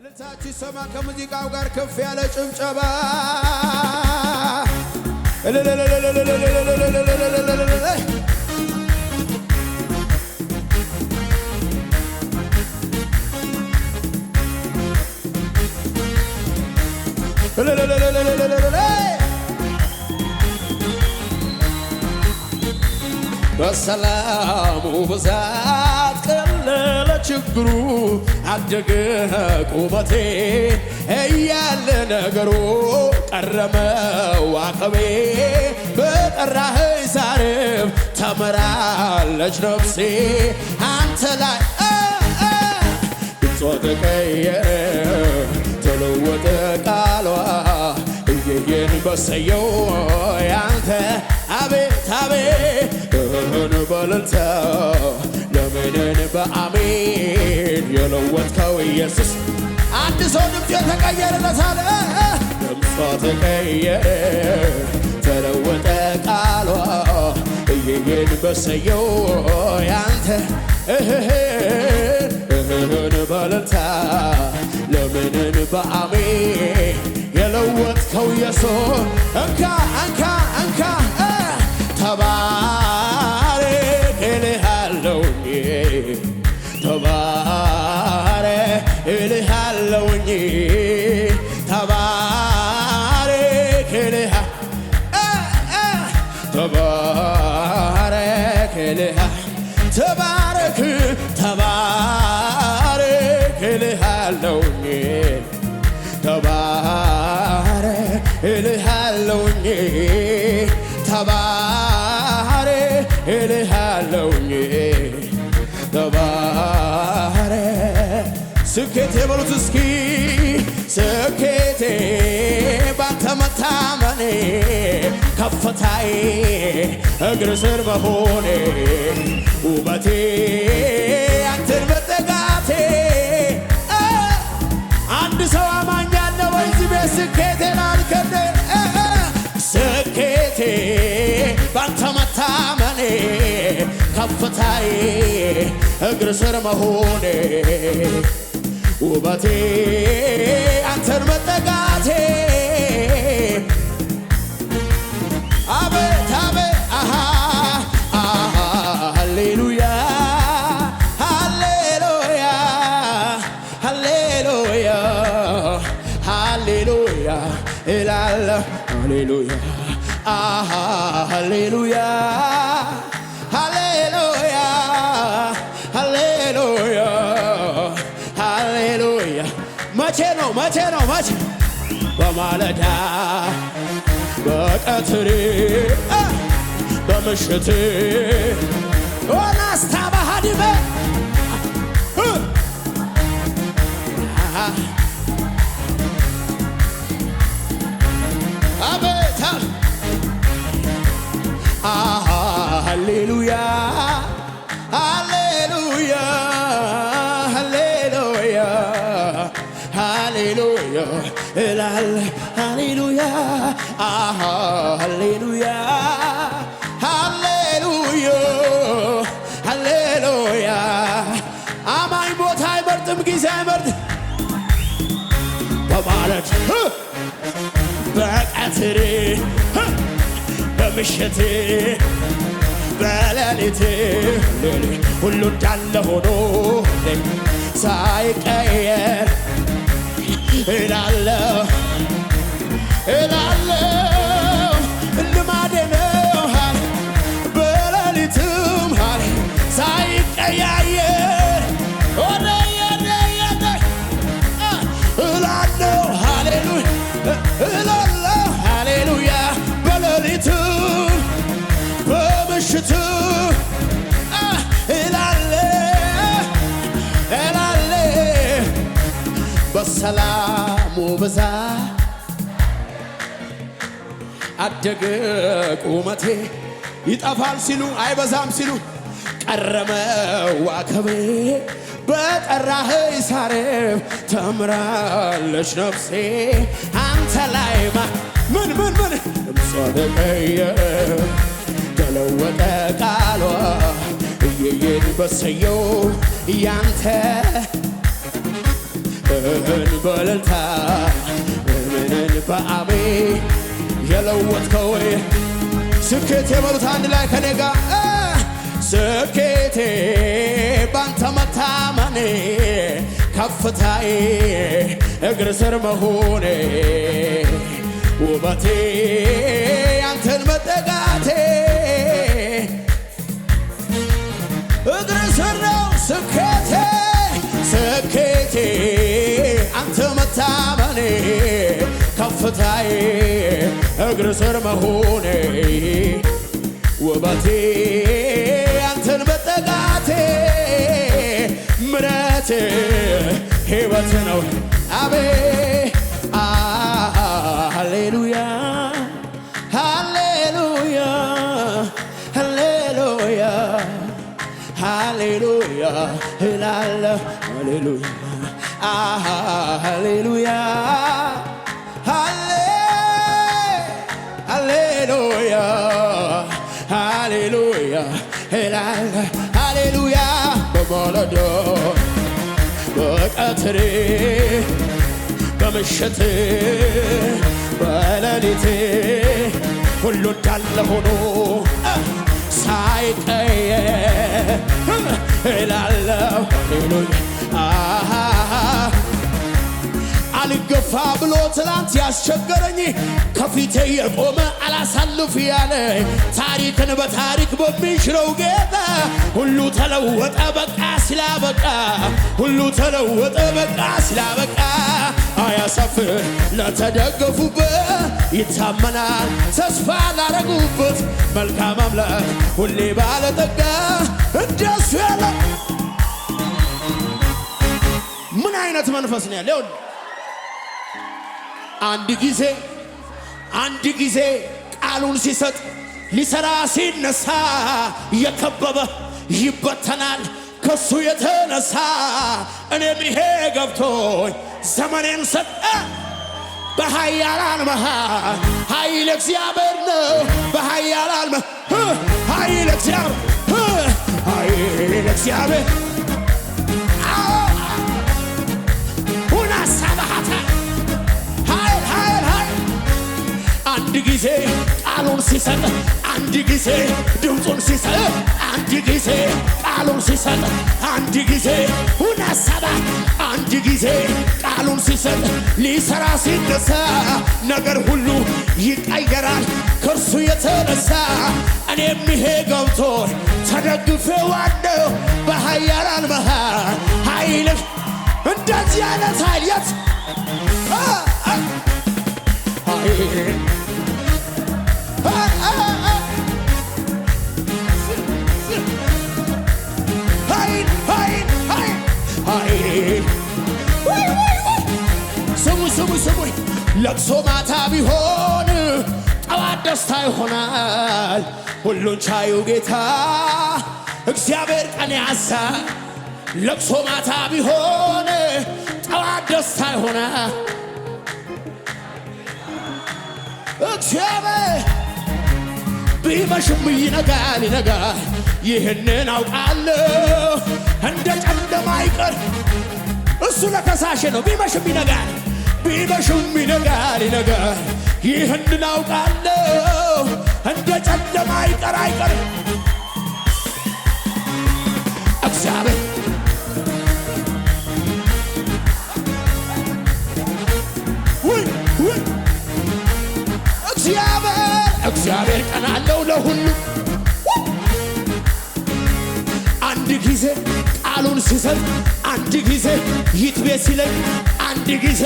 እልልታችሁ ይሰማ ከሙዚቃው ጋር ከፍ ያለ ጭብጨባ በሰላሙ ብዛት ቀለለ ችግሩ አደገ ቁመቴ እያለ ነገሩ ቀረመው አቅሜ በጠራኸኝ ዛሬም ተመራለች ነፍሴ አንተ ላይ ድምጿ ተቀየረ ተለወጠ ቃሏ እየየን በሰየው ያንተ አቤት አቤት በእልልታ ለምንን በአሜን የለወጥከው ኢየሱስ አንድ ሰው ድምፅ የተቀየረለታል ድምጿ ተቀየረ ተለወጠ ቃሏ እየየን በሰየው ያንተ በእልልታ ለምንን በአሜን የለወጥከው ኢየሱስ እንካ እንካ እንካ ተባረክ እልሃለሁኝ ተባረክ እልሃለሁኝ ተባረክ ተባረክ ተባረክ ተባረክ እልሃለሁኝ ተባረክ እልሃለሁኝ ተባረክ እልሃለሁኝ ተባረክ ስኬቴ በሉት እስኪ ስኬቴ ባንተ መታመኔ ከፍታዬ እግር ስር መሆኔ ውበቴ አንተን መጠጋቴ አንድ ሰው አማኝ አለ ወይ እዚህ ቤት ስኬቴን አልከደ ስኬቴ ባንተ መታመኔ ከፍታዬ እግር ስር መሆኔ ውበቴ አንተን መጠጋቴ አቤት አቤት ሃሌሉያ ሃሌሉያ ሃሌሉያ ሃሌሉያ እላለሁ ሃሌሉያ ሃሌሉያ ሃሌሉያ ሃሌሉያ ሃሌሉያ መቼ ነው በማለዳ በቀትር በምሽት ወናስታ ባህዲበ አቤት ሃሌሉያ ሃሌሉያ ሃሌሉያ ሃሌሉያ እላለሁ ሃሌሉያ ሃሌሉያ ሃሌሉያ ሃሌሉያ አማኝ ቦታ አይመርጥም ጊዜ አይመርጥም በማለት በቀትር በምሽት በሌሊት ሁሉ እንዳለ ሆኖ ሳይቀየር እላለሁ ልማዴ ነው በሌሊትም ሳይቀያየር እላለሁ ሃሌሉያ በሌሊትም በምሽት በሰላሙ ብዛት አደገ ቁመቴ ይጠፋል ሲሉ አይበዛም ሲሉ ቀረመው አቅሜ በጠራኸኝ ዛሬም ተምራለች ነፍሴ አንተ ላይ ምን ድምጿ ተቀየረ ተለወጠ ቃሏ እየየን በሰየው ያንተ በእልልታ ምንን በአሜን የለወጥከው ስኬቴ በሉት አንድ ላይ ከኔ ጋር ስኬቴ ባንተ መታመኔ ከፍታዬ እግር ስር መሆኔ ውበቴ አንተን መጠጋቴ እግር ስር ነው ስኬቴ ስኬቴ አንተ መታመኔ ከፍታዬ እግር ስር መሆኔ ውበቴ አንተን መጠጋቴ ምሕረት ሕይወት ነው አቤ ሃሌሉያ ሃሌሉያ ሃሌሉያ ሃሌሉያ እላለሁ ሃሌሉያ ሃሌሉያ ሃሌሉያ ሃሌሉያ እላለሁ ሃሌሉያ በማለዳ በቀትር በምሽት በሌሊት ሁሉ እንዳለ ሆኖ ሳይቀየር እላለሁ ሃሌሉያ አልገፋ ብሎ ትላንት ያስቸገረኝ ከፊቴ የቆመ አላሳልፍ ያለ ታሪክን በታሪክ በሚሽረው ጌታ ሁሉ ተለወጠ በቃ ሲላበቃ ሁሉ ተለወጠ በቃ ሲላበቃ አያሳፍር ለተደገፉበት ይታመናል ተስፋ ላረጉበት መልካም አምላክ ሁሌ ባለጠጋ እንደሱ ያለ ምን አይነት መንፈስ ነው ያለው? አንድ ጊዜ ቃሉን ሲሰጥ ሊሰራ ሲነሳ የከበበ ይበተናል ከሱ የተነሳ እኔም ይሄ ገብቶኝ ዘመኔን ሰጠ በኃያላን መሃል ኃይል እግዚአብሔር ነው በኃያላን መሃል ኃይል እግዚአብሔር ኃይል እግዚአብሔር አንድ ጊዜ ቃሉን ሲሰጥ አንድ ጊዜ ድምፁን ሲሰጥ አንድ ጊዜ ቃሉን ሲሰጥ አንድ ጊዜ ሁናሰባ አንድ ጊዜ ቃሉን ሲሰጥ ሊሰራ ሲነሳ ነገር ሁሉ ይቀየራል ከእርሱ የተነሳ እኔም ይሄ ገብቶኝ ተደግፌዋለሁ በኃያላን መሃል ኃይል እንደዚህ አይነት ኃይል የት ስሙኝ ለቅሶ ማታ ቢሆን ጠዋት ደስታ ይሆናል ሁሉን ቻዩ ጌታ እግዚአብሔር ቀን ያሳ ለቅሶ ማታ ቢሆን ጠዋት ደስታ ይሆናል እግዚአብሔር ቢመሽም ይነጋል ይህንን አውቃለሁ እንደ ጨለማ አይቀር እሱ ለከሳሽ ነው ቢመሽም ይነጋል ይህንን አውቃለሁ እንደ ጨለማ አይቀር እግዚአብሔር እግዚአብሔር ቀን አለው ለሁሉ አንድ ጊዜ ቃሉን ሲሰጥ አንድ ጊዜ ይትቤ ሲለኝ አንድ ጊዜ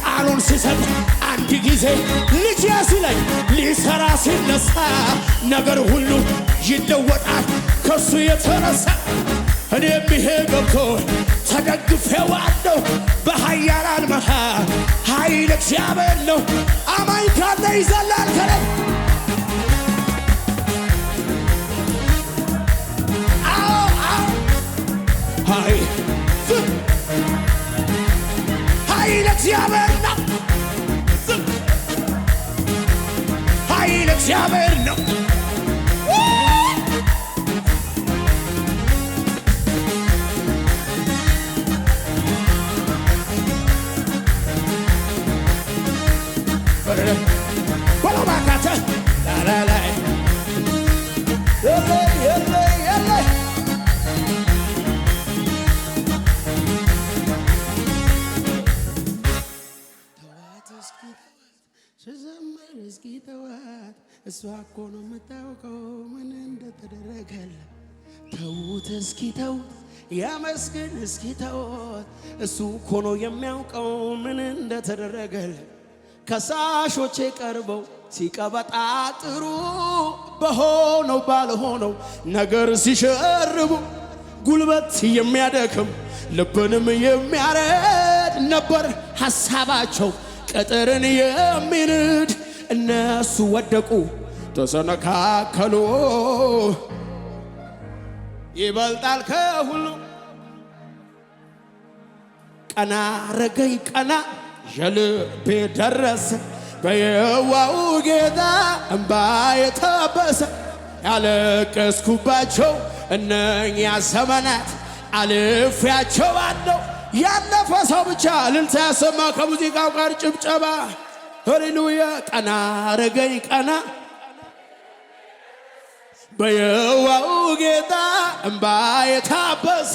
ቃሉን ሲሰጥ አንድ ጊዜ ልጅ ሲለኝ ሊሰራ ሲነሳ ነገር ሁሉ ይለወጣል ከሱ የተነሳ እኔም ይሄ ገብቶ ተደግፌዋለሁ በኃያላን መሃል ኃይል እግዚአብሔር ነው አማኝ ካለ ይዘላል ከላይ ኃይል እግዚአብሔር ነው ኃይል እግዚአብሔር ነው ወላባካተ ላላላይ የለ ተዋት እስኪ ስዘምር እስኪ ተዋት እሷ እኮ ነው የምታውቀው ምን እንደተደረገላት ተውት እስኪ ተውት ያመስግን እስኪ ተውት እሱ እኮ ነው የሚያውቀው ምን እንደተደረገለት ከሳሾቼ ቀርበው ሲቀበጣጥሩ በሆነው ባልሆነው ነገር ሲሸርቡ ጉልበት የሚያደክም ልብንም የሚያረድ ነበር ሐሳባቸው ቅጥርን የሚንድ እነሱ ወደቁ ተሰነካከሉ ይበልጣል ከሁሉ ቀና ረገኝ ቀና የልቤ ደረሰ በየዋው ጌታ እምባ የታበሰ ያለቀስኩባቸው እነኛ ዘመናት አልፌያቸዋለሁ ያለፈ ሰው ብቻ እልልታ ያሰማ ከሙዚቃው ጋር ጭብጨባ ሃሌሉያ ቀና ረገኝ ቀና በየዋው ጌታ እምባ የታበሰ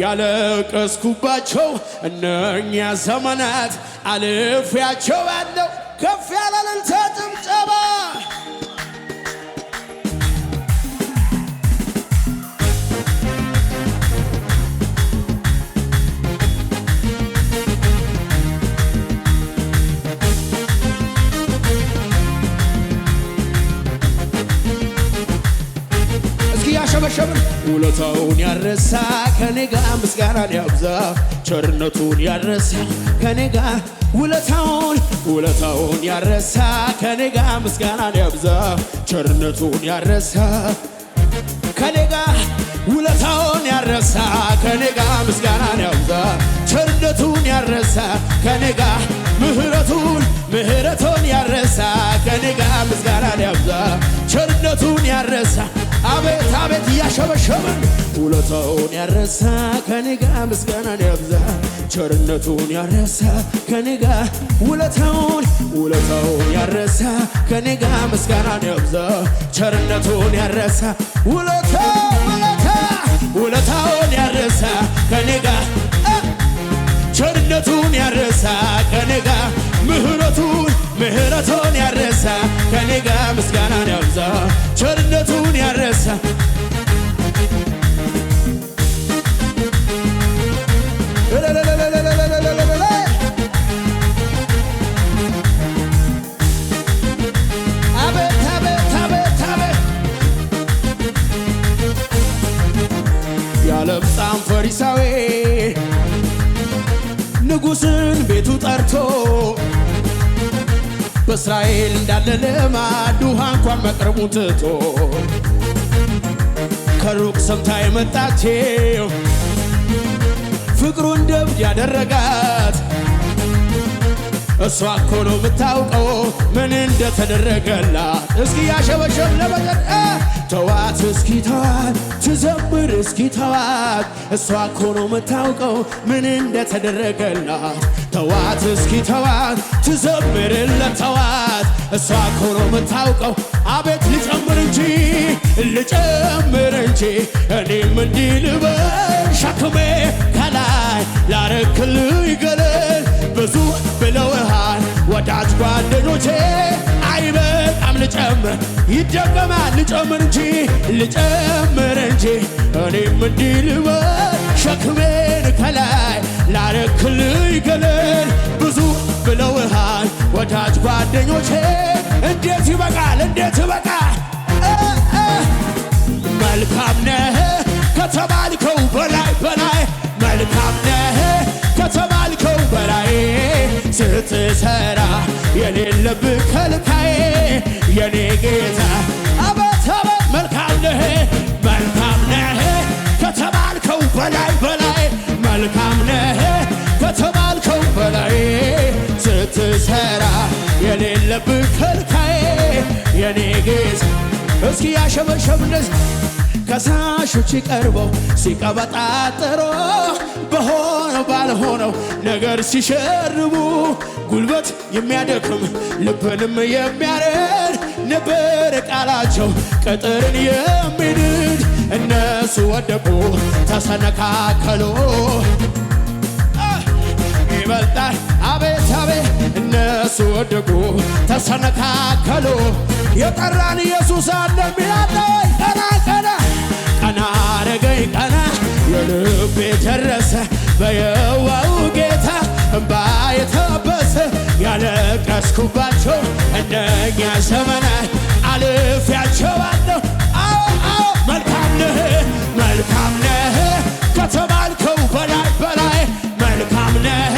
ያለቀስኩባቸው እነኛ ዘመናት አልፌያቸዋለሁ ከፍ ያለ እልልታ ጭብጨባ ያሸበሸብን ውለታውን ያረሳ ከኔ ጋር ምስጋናን ያብዛ ቸርነቱን ያረሳ ከኔ ጋር ውለታውን ያረሳ ከኔ ጋር ምስጋናን ያብዛ ቸርነቱን ያረሳ ከኔ ጋር ውለታውን ያረሳ ከኔ ጋር ምስጋናን ያብዛ ቸርነቱን ያረሳ ከኔ ጋር ምህረቱን ያረሳ ከኔ ጋር ምስጋናን ያብዛ ቸርነቱን ያረሳ አቤት አቤት እያሸበሸብን ውለታውን ያረሳ ከኔ ጋር ምስጋናን ያብዛ ቸርነቱን ያረሳ ከኔ ጋር ውለታውን ያረሳ ከኔ ጋር ምስጋናን ያብዛ ቸርነቱን ያረሳ ውለታውን ያረሳ ከኔ ጋር ቸርነቱን ያረሳ ከኔ ጋር ምህረቱን ያረሳ ከኔ ጋር ምስጋናን ያብዛ ቸርነቱን ያረሳ አቤት አቤት አቤት አቤት ያለምጻም ፈሪሳዊ ንጉሥን ቤቱ ጠርቶ በእስራኤል እንዳለ ልማድ ውሃ እንኳን መቅረቡን ትቶ ከሩቅ ሰምታ የመጣችው ፍቅሩን ደብድ ያደረጋት እሷ እኮ ነው የምታውቀው ምን እንደተደረገላት እስኪ ያሸበሸብ ለበጀት ተዋት እስኪ ተዋት ትዘምር እስኪ ተዋት እሷ እኮ ነው የምታውቀው ምን እንደተደረገላት ተዋት እስኪ ተዋት ትዘምርለት ተዋት እሷ እኮ ነው የምታውቀው አቤት ልጨምር እንጂ እኔም እንዲህ ልበል ሸክሜ ከላይ ላረክልኝ ገለል ብዙ ብለውሃል ወዳጅ ጓደኞቼ አይበቃም ልጨምር ይደገማል ልጨምር እንጂ እኔም እንዲህ ልበል ሸክሜን ከላይ ላረክልኝ ገለል ብዙ ብለውሃል ወዳጅ ጓደኞቼ እንዴት ይበቃል መልካም ነህ ከተባልከው በላይ መልካም ነህ ከተባልከው በላይ ስትሰራ የሌለብህ ከልካዬ የኔ ጌታ አቤት አቤት መልካም ነህ ከተባልከው በላይ መልካም ነህ ከተባልከው በላይ ስትሰራ የሌለብህ ከልካዬ የኔ ጌታ እስኪ ያሸበሸብነት ከሳሾች ቀርበው ሲቀበጣጥሮ በሆነው ባልሆነው ነገር ሲሸርቡ ጉልበት የሚያደክም ልብንም የሚያረድ ነበር ቃላቸው ቅጥርን የሚንድ እነሱ ወደቁ ተሰነካከሉ ይበልጣል አቤት አቤት እነሱ ወደቁ ተሰነካከሉ የጠራን ኢየሱስ አለ ሚያለኝ ቀና ቀና ቀና አረገኝ ቀና የልቤ ደረሰ በየዋው ጌታ እምባ የታበሰ ያለቀስኩባቸው እነኛ ዘመናት አልፌያቸዋለሁ አዎ መልካም ነህ ከተባልከው በላይ በላይ መልካም ነህ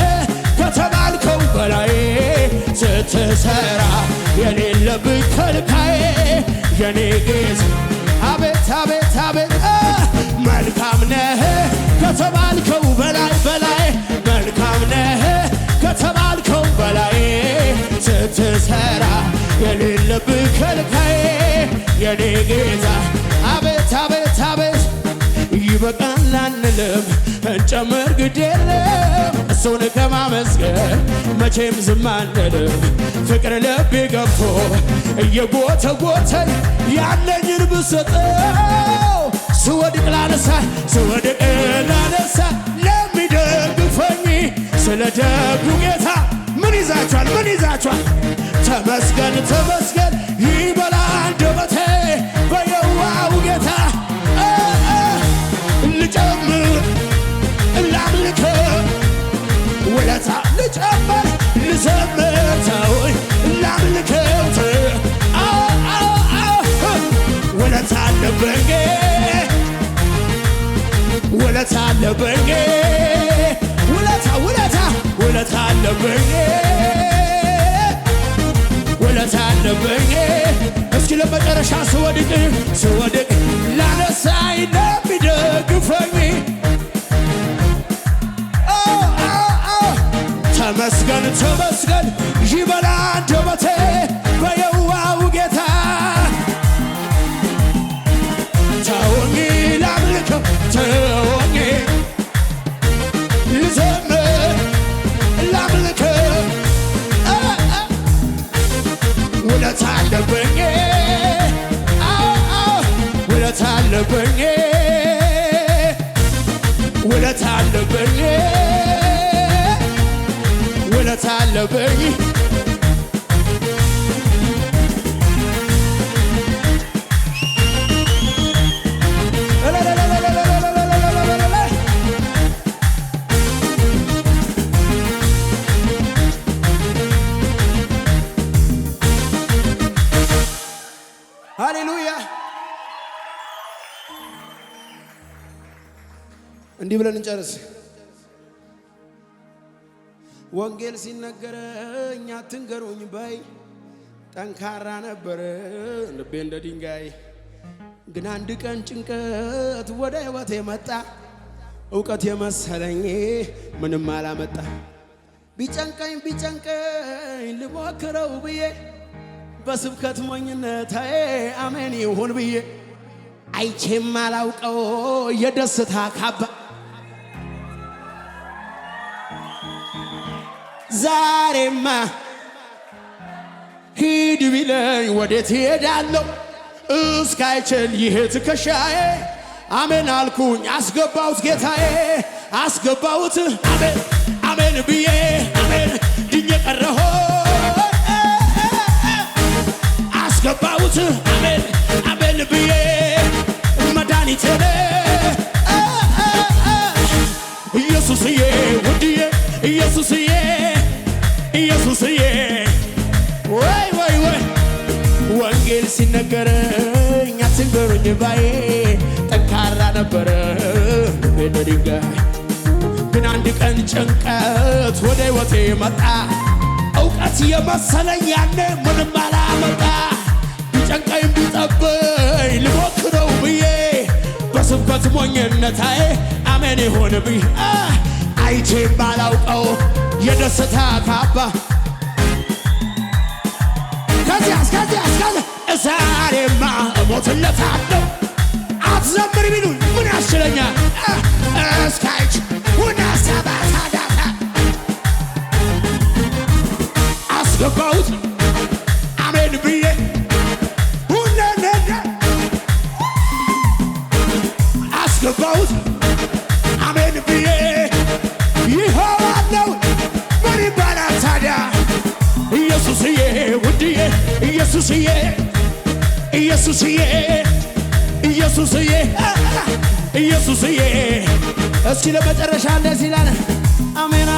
ከተባልከው በላይ ስትሰራ የሌለብኝ ከልካዬ የኔ ጌታ አቤት አቤት አቤት መልካም ነህ ከተባልከው በላይ በላይ መልካም ነህ ከተባልከው በላይ ስትሰራ የሌለብኝ ከልካዬ የኔ ጌታ አቤት አቤት አቤት ይበቃል አንልም እንጨምር ግድ የለም እሱን ከማመስገን መቼም ዝም አንልም ፍቅር ልቤ ገብቶ እየጎተጎተኝ ያለኝን ብሰጠው ስወድቅ ላነሳ ለሚደግፈኝ ስለ ደጉ ጌታ ምን ይዛችኋል ተመስገን ተመስገን ይበላ አንደበቴ በየዋው ጌታ ልጨምር ላምልክ ውለታ ልጨምር ልዘምር ተውኝ ላምልከው ውለታ አለብኝ ውለታ አለብኝ ውለታ አለብኝ ውለታ አለብኝ እስኪ ለመጨረሻ ስወድቅ ላነሳኝ ለሚደግፈኝ ተመስገን ተመስገን ይበላ አንደበቴ በየዋው ጌታ ተወኝ ላምልከው ተወኝ ልዘምር ላምልከው ውለታ አለብኝ ውለታ አለብኝ ውለታ አለብኝ ውለታ አለብኝ ሃሌሉያ እንዲህ ብለን እንጨርስ ወንጌል ሲነገረኝ አትንገሩኝ ባይ ጠንካራ ነበር ልቤ እንደ ድንጋይ ግን አንድ ቀን ጭንቀት ወደ ሕይወቴ መጣ እውቀት የመሰለኝ ምንም አላመጣ ቢጨንቀኝ ልሞክረው ብዬ በስብከት ሞኝነታዬ አሜን ይሁን ብዬ አይቼም አላውቀው የደስታ ካባ ዛሬማ ሂድ ቢለኝ ወዴት ሄዳለሁ እስካይችል ይሄ ትከሻዬ አሜን አልኩኝ አስገባሁት ጌታዬ አስገባሁት አሜን አሜን ብዬ አሜን ድኜ ቀረሁ አስገባሁት አሜን አሜን ብዬ መድኃኒቴ ኢየሱስዬ ውድዬ ኢየሱስዬ ወይ ወንጌል ሲነገረኝ አትንገሩኝ ባዬ ጠንካራ ነበረ እንደ ድንጋይ ግን አንድ ቀን ጭንቀት ወደ ሕይወቴ መጣ እውቀት የመሰለኝ ያኔ ምንም አላመጣ ቢጨንቀኝ ቢጠበኝ ልሞክረው ብዬ በስብከት ሞኝነታዬ አሜን ይሁን ብዬ አይቼም ባላውቀው የደስታ ካባ ከዚያ ዛሬማ እሞትለታለሁ አትዘምር ቢሉኝ ምን ያስችለኛል? እስካይች ሁና ሰባታዳታ አስገባሁት አሜን ብዬ ሁነነደ አስገባሁት አሜን ብዬ ይኸዋለው ምን ይባላል ታዲያ? ኢየሱስዬ ውድዬ ኢየሱስዬ ኢየሱስዬ ኢየሱስዬ ኢየሱስዬ እስኪ ለመጨረሻ እንደዚህ ይላል አሜን